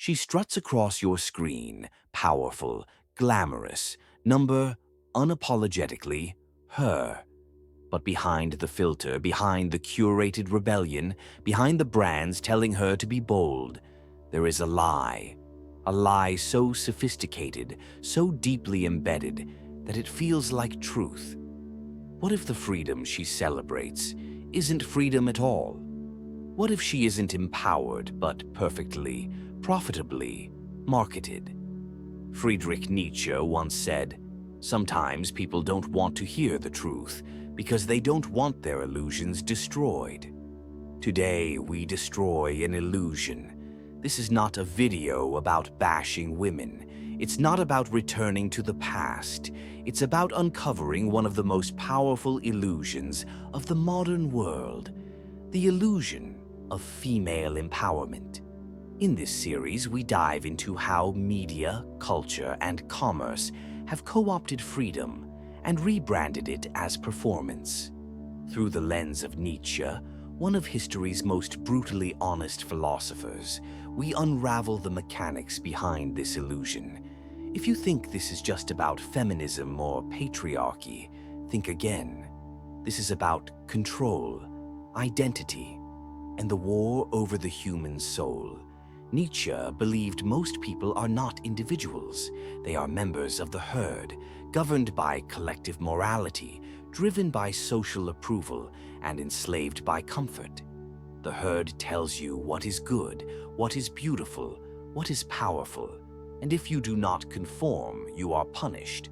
She struts across your screen, powerful, glamorous, number unapologetically her. But behind the filter, behind the curated rebellion, behind the brands telling her to be bold, there is a lie so sophisticated, so deeply embedded, that it feels like truth. What if the freedom she celebrates isn't freedom at all? What if she isn't empowered, but perfectly, profitably marketed? Friedrich Nietzsche once said, "Sometimes people don't want to hear the truth because they don't want their illusions destroyed." Today, we destroy an illusion. This is not a video about bashing women. It's not about returning to the past. It's about uncovering one of the most powerful illusions of the modern world, the illusion of female empowerment. In this series, we dive into how media, culture, and commerce have co-opted freedom and rebranded it as performance. Through the lens of Nietzsche, one of history's most brutally honest philosophers, we unravel the mechanics behind this illusion. If you think this is just about feminism or patriarchy, think again. This is about control, identity, and the war over the human soul. Nietzsche believed most people are not individuals. They are members of the herd, governed by collective morality, driven by social approval, and enslaved by comfort. The herd tells you what is good, what is beautiful, what is powerful, and if you do not conform, you are punished.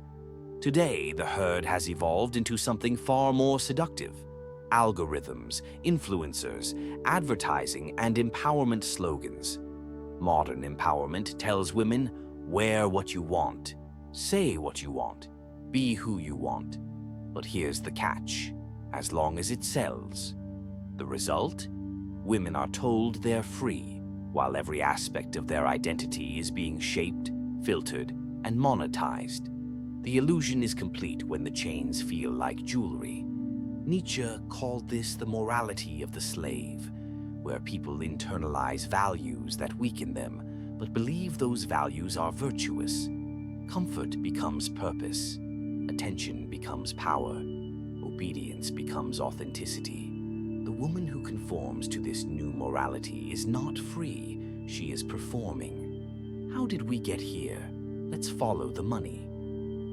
Today, the herd has evolved into something far more seductive. Algorithms, influencers, advertising, and empowerment slogans. Modern empowerment tells women, wear what you want, say what you want, be who you want. But here's the catch: as long as it sells. The result? Women are told they're free, while every aspect of their identity is being shaped, filtered, and monetized. The illusion is complete when the chains feel like jewelry. Nietzsche called this the morality of the slave, where people internalize values that weaken them, but believe those values are virtuous. Comfort becomes purpose, attention becomes power, obedience becomes authenticity. The woman who conforms to this new morality is not free, she is performing. How did we get here? Let's follow the money.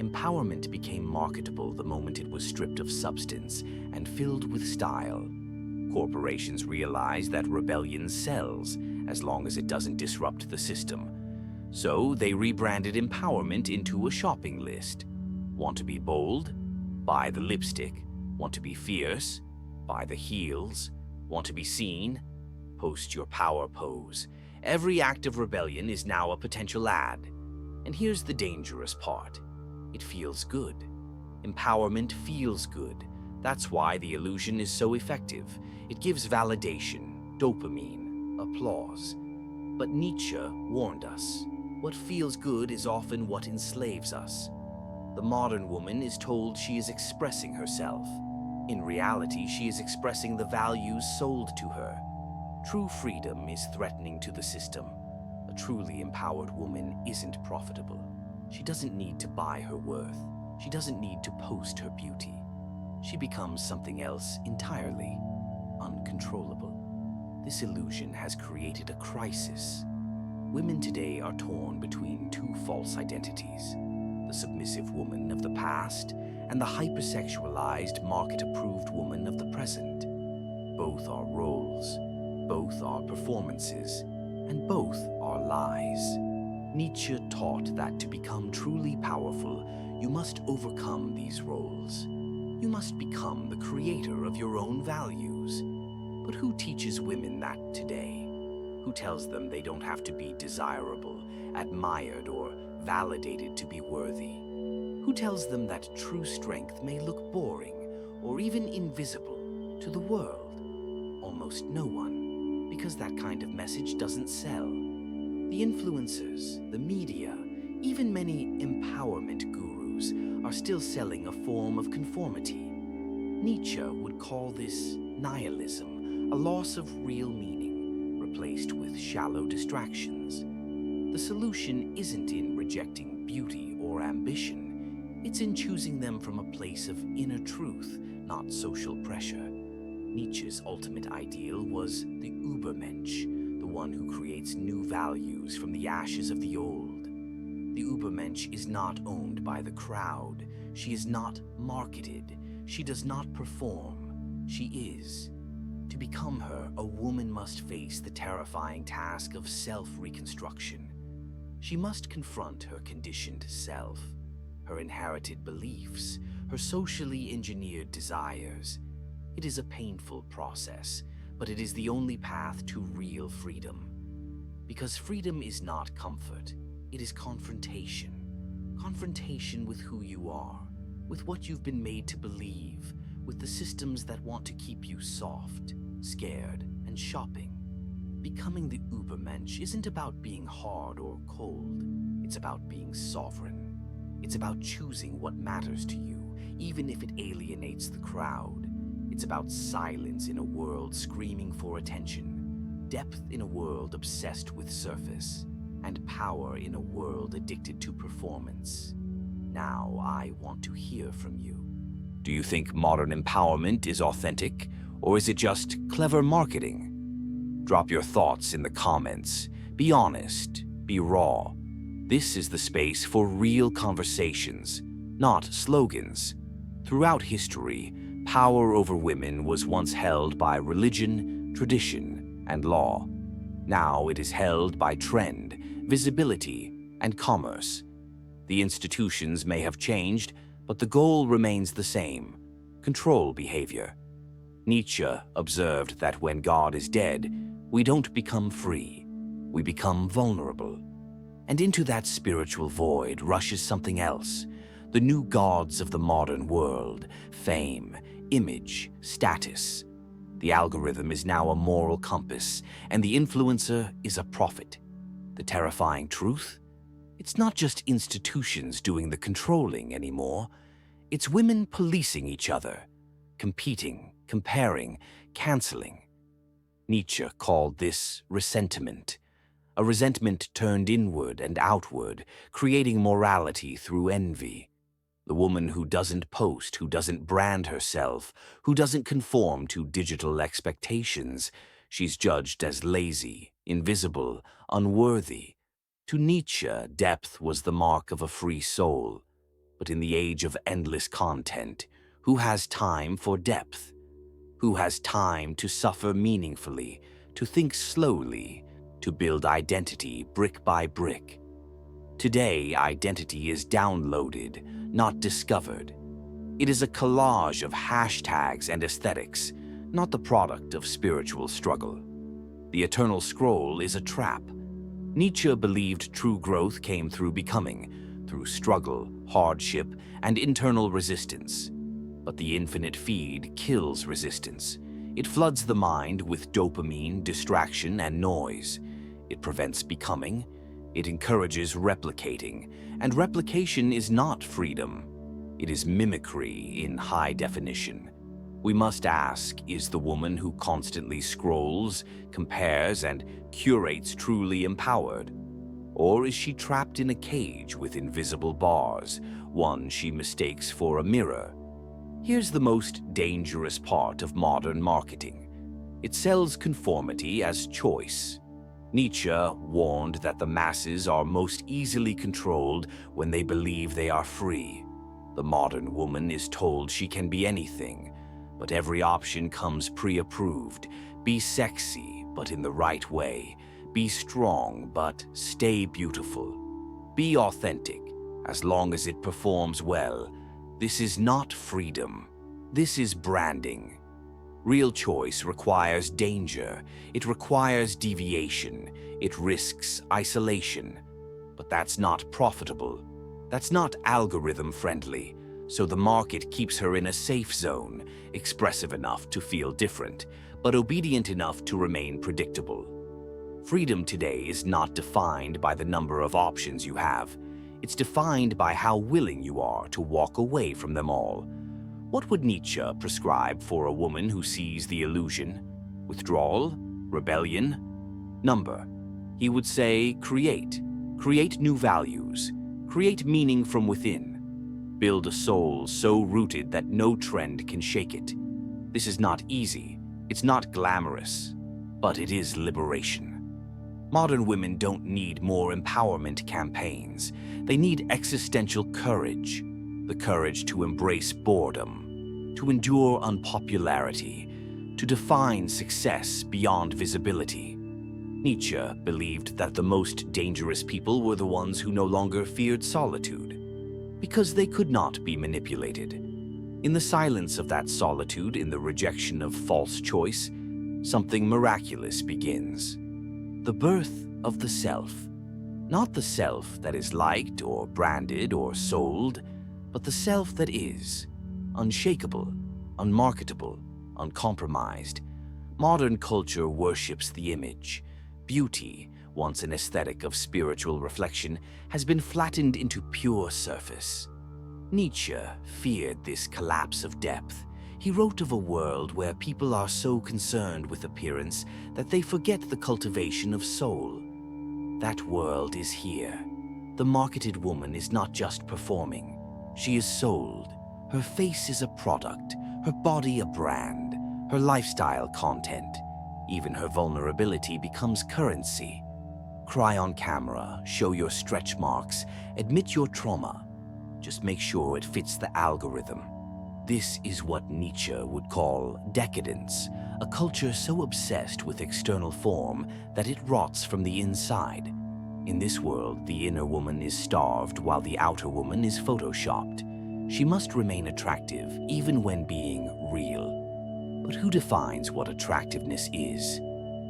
Empowerment became marketable the moment it was stripped of substance and filled with style. Corporations realize that rebellion sells as long as it doesn't disrupt the system. So they rebranded empowerment into a shopping list. Want to be bold? Buy the lipstick. Want to be fierce? Buy the heels. Want to be seen? Post your power pose. Every act of rebellion is now a potential ad. And here's the dangerous part. It feels good. Empowerment feels good. That's why the illusion is so effective. It gives validation, dopamine, applause. But Nietzsche warned us. What feels good is often what enslaves us. The modern woman is told she is expressing herself. In reality, she is expressing the values sold to her. True freedom is threatening to the system. A truly empowered woman isn't profitable. She doesn't need to buy her worth. She doesn't need to post her beauty. She becomes something else entirely, uncontrollable. This illusion has created a crisis. Women today are torn between two false identities: the submissive woman of the past and the hypersexualized, market-approved woman of the present. Both are roles, both are performances, and both are lies. Nietzsche taught that to become truly powerful, you must overcome these roles. You must become the creator of your own values. But who teaches women that today? Who tells them they don't have to be desirable, admired, or validated to be worthy? Who tells them that true strength may look boring or even invisible to the world? Almost no one, because that kind of message doesn't sell. The influencers, the media, even many empowerment gurus are still selling a form of conformity. Nietzsche would call this nihilism, a loss of real meaning, replaced with shallow distractions. The solution isn't in rejecting beauty or ambition. It's in choosing them from a place of inner truth, not social pressure. Nietzsche's ultimate ideal was the Übermensch, the one who creates new values from the ashes of the old. The Übermensch is not owned by the crowd. She is not marketed. She does not perform. She is. To become her, a woman must face the terrifying task of self-reconstruction. She must confront her conditioned self, her inherited beliefs, her socially engineered desires. It is a painful process, but it is the only path to real freedom. Because freedom is not comfort, it is confrontation. Confrontation with who you are, with what you've been made to believe, with the systems that want to keep you soft, scared, and shopping. Becoming the Übermensch isn't about being hard or cold. It's about being sovereign. It's about choosing what matters to you, even if it alienates the crowd. It's about silence in a world screaming for attention, depth in a world obsessed with surface, and power in a world addicted to performance. Now I want to hear from you. Do you think modern empowerment is authentic, or is it just clever marketing? Drop your thoughts in the comments. Be honest, be raw. This is the space for real conversations, not slogans. Throughout history, power over women was once held by religion, tradition, and law. Now it is held by trend, visibility, and commerce. The institutions may have changed, but the goal remains the same: control behavior. Nietzsche observed that when God is dead, we don't become free, we become vulnerable. And into that spiritual void rushes something else, the new gods of the modern world: fame, image, status. The algorithm is now a moral compass, and the influencer is a prophet. The terrifying truth? It's not just institutions doing the controlling anymore. It's women policing each other, competing, comparing, canceling. Nietzsche called this resentment, a resentment turned inward and outward, creating morality through envy. The woman who doesn't post, who doesn't brand herself, who doesn't conform to digital expectations, she's judged as lazy, invisible, unworthy. To Nietzsche, depth was the mark of a free soul. But in the age of endless content, who has time for depth? Who has time to suffer meaningfully, to think slowly, to build identity brick by brick? Today, identity is downloaded, not discovered. It is a collage of hashtags and aesthetics, not the product of spiritual struggle. The eternal scroll is a trap. Nietzsche believed true growth came through becoming, through struggle, hardship, and internal resistance. But the infinite feed kills resistance. It floods the mind with dopamine, distraction, and noise. It prevents becoming. It encourages replicating, and replication is not freedom. It is mimicry in high definition. We must ask, is the woman who constantly scrolls, compares, and curates truly empowered? Or is she trapped in a cage with invisible bars, one she mistakes for a mirror? Here's the most dangerous part of modern marketing. It sells conformity as choice. Nietzsche warned that the masses are most easily controlled when they believe they are free. The modern woman is told she can be anything, but every option comes pre-approved. Be sexy, but in the right way. Be strong, but stay beautiful. Be authentic, as long as it performs well. This is not freedom. This is branding. Real choice requires danger. It requires deviation. It risks isolation. But that's not profitable. That's not algorithm-friendly. So the market keeps her in a safe zone, expressive enough to feel different, but obedient enough to remain predictable. Freedom today is not defined by the number of options you have. It's defined by how willing you are to walk away from them all. What would Nietzsche prescribe for a woman who sees the illusion? Withdrawal? Rebellion? Number. He would say, create. Create new values. Create meaning from within. Build a soul so rooted that no trend can shake it. This is not easy. It's not glamorous. But it is liberation. Modern women don't need more empowerment campaigns. They need existential courage. The courage to embrace boredom, to endure unpopularity, to define success beyond visibility. Nietzsche believed that the most dangerous people were the ones who no longer feared solitude, because they could not be manipulated. In the silence of that solitude, in the rejection of false choice, something miraculous begins. The birth of the self. Not the self that is liked or branded or sold, but the self that is, unshakable, unmarketable, uncompromised. Modern culture worships the image. Beauty, once an aesthetic of spiritual reflection, has been flattened into pure surface. Nietzsche feared this collapse of depth. He wrote of a world where people are so concerned with appearance that they forget the cultivation of soul. That world is here. The marketed woman is not just performing. She is sold. Her face is a product, her body a brand, her lifestyle content. Even her vulnerability becomes currency. Cry on camera, show your stretch marks, admit your trauma. Just make sure it fits the algorithm. This is what Nietzsche would call decadence, a culture so obsessed with external form that it rots from the inside. In this world, the inner woman is starved while the outer woman is photoshopped. She must remain attractive even when being real. But who defines what attractiveness is?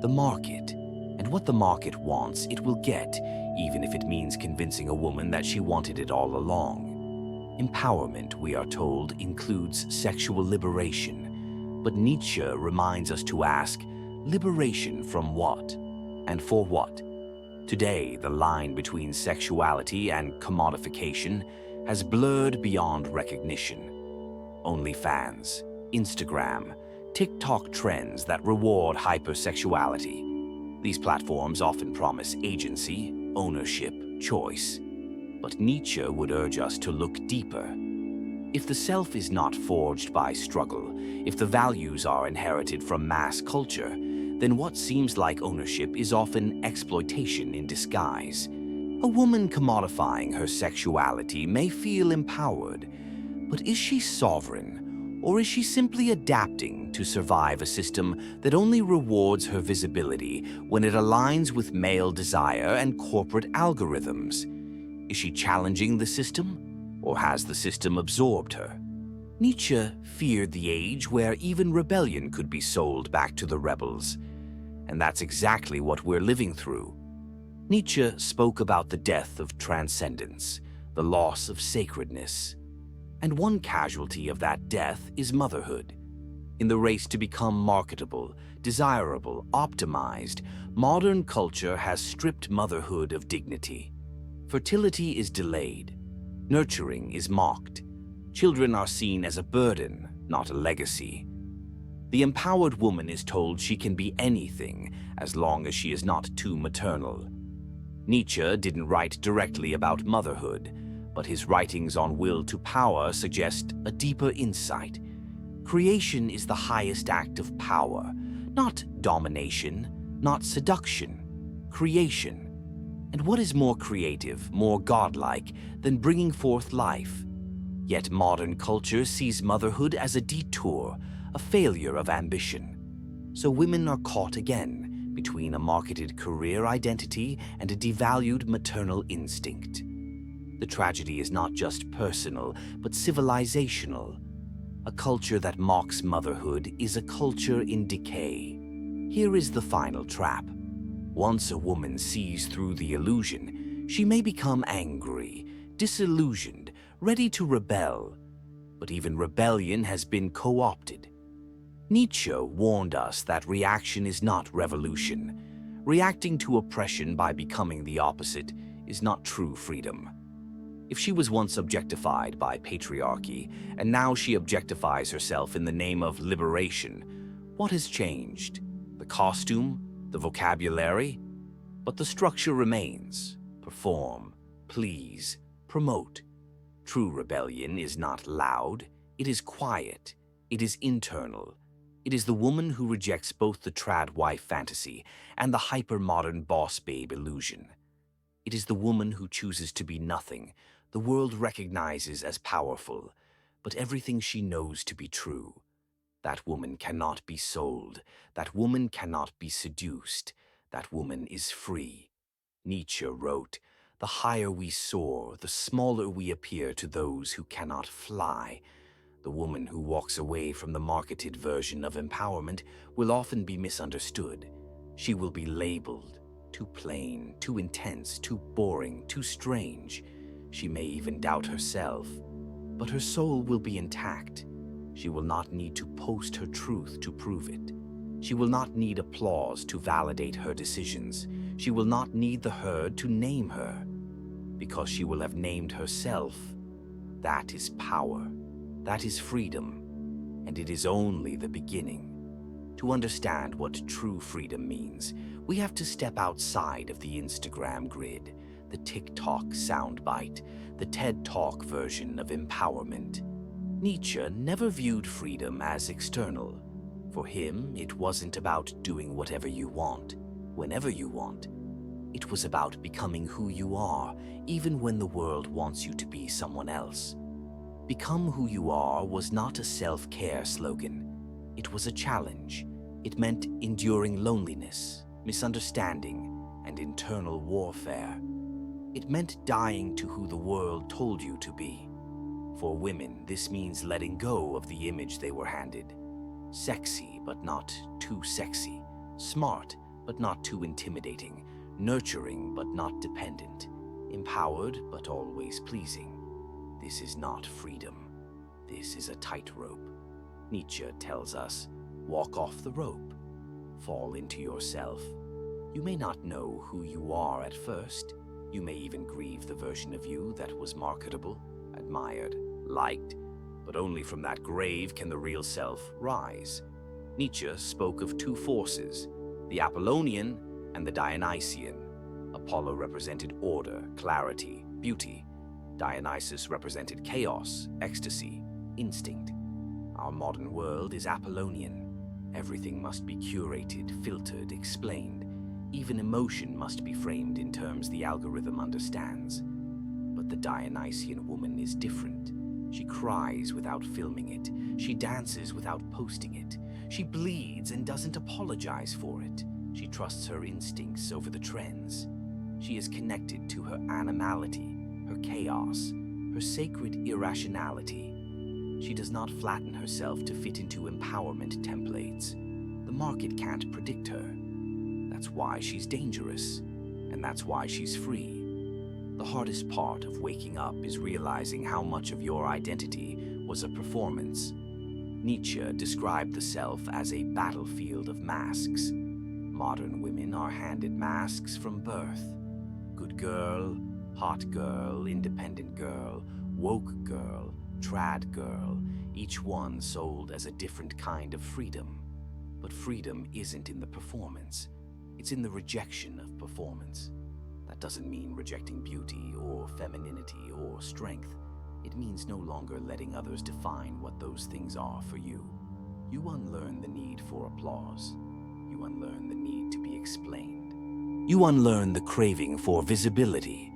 The market. And what the market wants, it will get, even if it means convincing a woman that she wanted it all along. Empowerment, we are told, includes sexual liberation. But Nietzsche reminds us to ask, liberation from what? And for what? Today, the line between sexuality and commodification has blurred beyond recognition. OnlyFans, Instagram, TikTok trends that reward hypersexuality. These platforms often promise agency, ownership, choice. But Nietzsche would urge us to look deeper. If the self is not forged by struggle, if the values are inherited from mass culture, then what seems like ownership is often exploitation in disguise. A woman commodifying her sexuality may feel empowered, but is she sovereign, or is she simply adapting to survive a system that only rewards her visibility when it aligns with male desire and corporate algorithms? Is she challenging the system, or has the system absorbed her? Nietzsche feared the age where even rebellion could be sold back to the rebels. And that's exactly what we're living through. Nietzsche spoke about the death of transcendence, the loss of sacredness. And one casualty of that death is motherhood. In the race to become marketable, desirable, optimized, modern culture has stripped motherhood of dignity. Fertility is delayed. Nurturing is mocked. Children are seen as a burden, not a legacy. The empowered woman is told she can be anything as long as she is not too maternal. Nietzsche didn't write directly about motherhood, but his writings on will to power suggest a deeper insight. Creation is the highest act of power, not domination, not seduction. Creation. And what is more creative, more godlike, than bringing forth life? Yet modern culture sees motherhood as a detour, a failure of ambition. So women are caught again between a marketed career identity and a devalued maternal instinct. The tragedy is not just personal, but civilizational. A culture that mocks motherhood is a culture in decay. Here is the final trap. Once a woman sees through the illusion, she may become angry, disillusioned, ready to rebel. But even rebellion has been co-opted. Nietzsche warned us that reaction is not revolution. Reacting to oppression by becoming the opposite is not true freedom. If she was once objectified by patriarchy, and now she objectifies herself in the name of liberation, what has changed? The costume? The vocabulary? But the structure remains. perform, please, promote. True rebellion is not loud, it is quiet, it is internal. It is the woman who rejects both the trad wife fantasy and the hyper-modern boss babe illusion. It is the woman who chooses to be nothing the world recognizes as powerful, but everything she knows to be true. That woman cannot be sold. That woman cannot be seduced. That woman is free. Nietzsche wrote, "The higher we soar, the smaller we appear to those who cannot fly." The woman who walks away from the marketed version of empowerment will often be misunderstood. She will be labeled too plain, too intense, too boring, too strange. She may even doubt herself, but her soul will be intact. She will not need to post her truth to prove it. She will not need applause to validate her decisions. She will not need the herd to name her, because she will have named herself. That is power. That is freedom, and it is only the beginning. To understand what true freedom means, we have to step outside of the Instagram grid, the TikTok soundbite, the TED Talk version of empowerment. Nietzsche never viewed freedom as external. For him, it wasn't about doing whatever you want, whenever you want. It was about becoming who you are, even when the world wants you to be someone else. Become who you are was not a self-care slogan. It was a challenge. It meant enduring loneliness, misunderstanding, and internal warfare. It meant dying to who the world told you to be. For women, this means letting go of the image they were handed. Sexy, but not too sexy. Smart, but not too intimidating. Nurturing, but not dependent. Empowered, but always pleasing. This is not freedom. This is a tightrope. Nietzsche tells us, walk off the rope. Fall into yourself. You may not know who you are at first. You may even grieve the version of you that was marketable, admired, liked, but only from that grave can the real self rise. Nietzsche spoke of two forces, the Apollonian and the Dionysian. Apollo represented order, clarity, beauty. Dionysus represented chaos, ecstasy, instinct. Our modern world is Apollonian. Everything must be curated, filtered, explained. Even emotion must be framed in terms the algorithm understands. But the Dionysian woman is different. She cries without filming it. She dances without posting it. She bleeds and doesn't apologize for it. She trusts her instincts over the trends. She is connected to her animality, her chaos, her sacred irrationality. She does not flatten herself to fit into empowerment templates. The market can't predict her. That's why she's dangerous, and that's why she's free. The hardest part of waking up is realizing how much of your identity was a performance. Nietzsche described the self as a battlefield of masks. Modern women are handed masks from birth. Good girl, hot girl, independent girl, woke girl, trad girl, each one sold as a different kind of freedom. But freedom isn't in the performance. It's in the rejection of performance. That doesn't mean rejecting beauty or femininity or strength. It means no longer letting others define what those things are for you. You unlearn the need for applause. You unlearn the need to be explained. You unlearn the craving for visibility.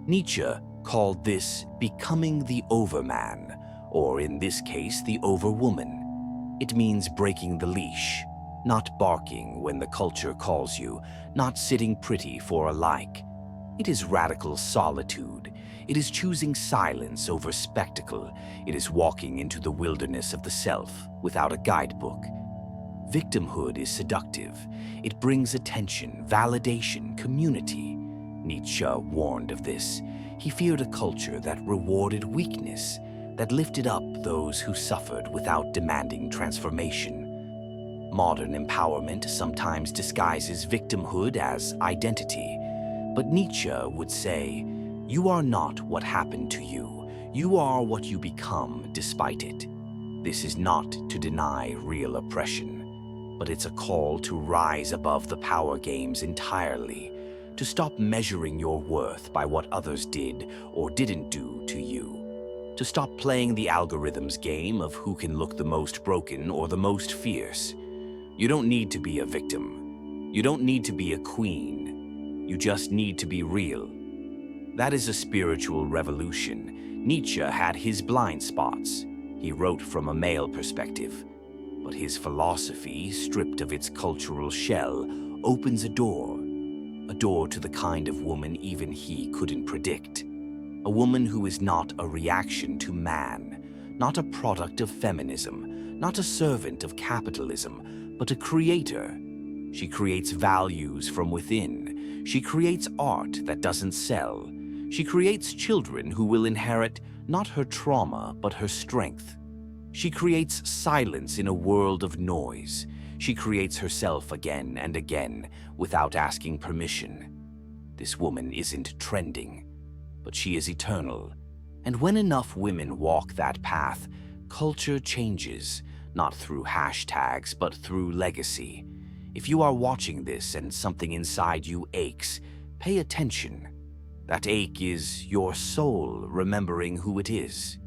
Nietzsche called this becoming the overman, or in this case, the overwoman. It means breaking the leash. Not barking when the culture calls you, not sitting pretty for a like. It is radical solitude. It is choosing silence over spectacle. It is walking into the wilderness of the self without a guidebook. Victimhood is seductive. It brings attention, validation, community. Nietzsche warned of this. He feared a culture that rewarded weakness, that lifted up those who suffered without demanding transformation. Modern empowerment sometimes disguises victimhood as identity, but Nietzsche would say, "You are not what happened to you. You are what you become despite it." This is not to deny real oppression, but it's a call to rise above the power games entirely, to stop measuring your worth by what others did or didn't do to you, to stop playing the algorithm's game of who can look the most broken or the most fierce. You don't need to be a victim. You don't need to be a queen. You just need to be real. That is a spiritual revolution. Nietzsche had his blind spots. He wrote from a male perspective. But his philosophy, stripped of its cultural shell, opens a door to the kind of woman even he couldn't predict. A woman who is not a reaction to man, not a product of feminism, not a servant of capitalism, but a creator. She creates values from within. She creates art that doesn't sell. She creates children who will inherit not her trauma, but her strength. She creates silence in a world of noise. She creates herself again and again without asking permission. This woman isn't trending, but she is eternal. And when enough women walk that path, culture changes, not through hashtags, but through legacy. If you are watching this and something inside you aches, pay attention. That ache is your soul remembering who it is.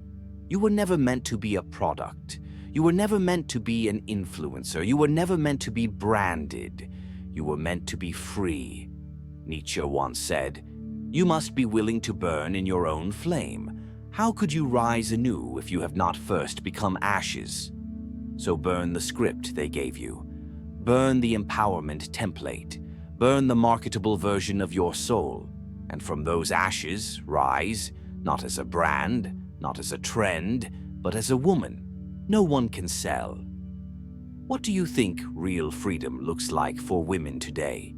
You were never meant to be a product. You were never meant to be an influencer. You were never meant to be branded. You were meant to be free. Nietzsche once said, "You must be willing to burn in your own flame. How could you rise anew if you have not first become ashes?" So burn the script they gave you. Burn the empowerment template. Burn the marketable version of your soul. And from those ashes, rise, not as a brand, not as a trend, but as a woman no one can sell. What do you think real freedom looks like for women today?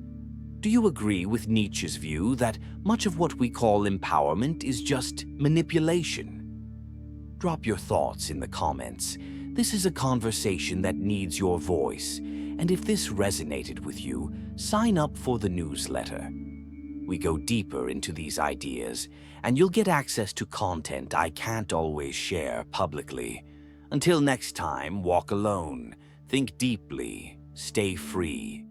Do you agree with Nietzsche's view that much of what we call empowerment is just manipulation? Drop your thoughts in the comments. This is a conversation that needs your voice, and if this resonated with you, sign up for the newsletter. We go deeper into these ideas, and you'll get access to content I can't always share publicly. Until next time, walk alone, think deeply, stay free.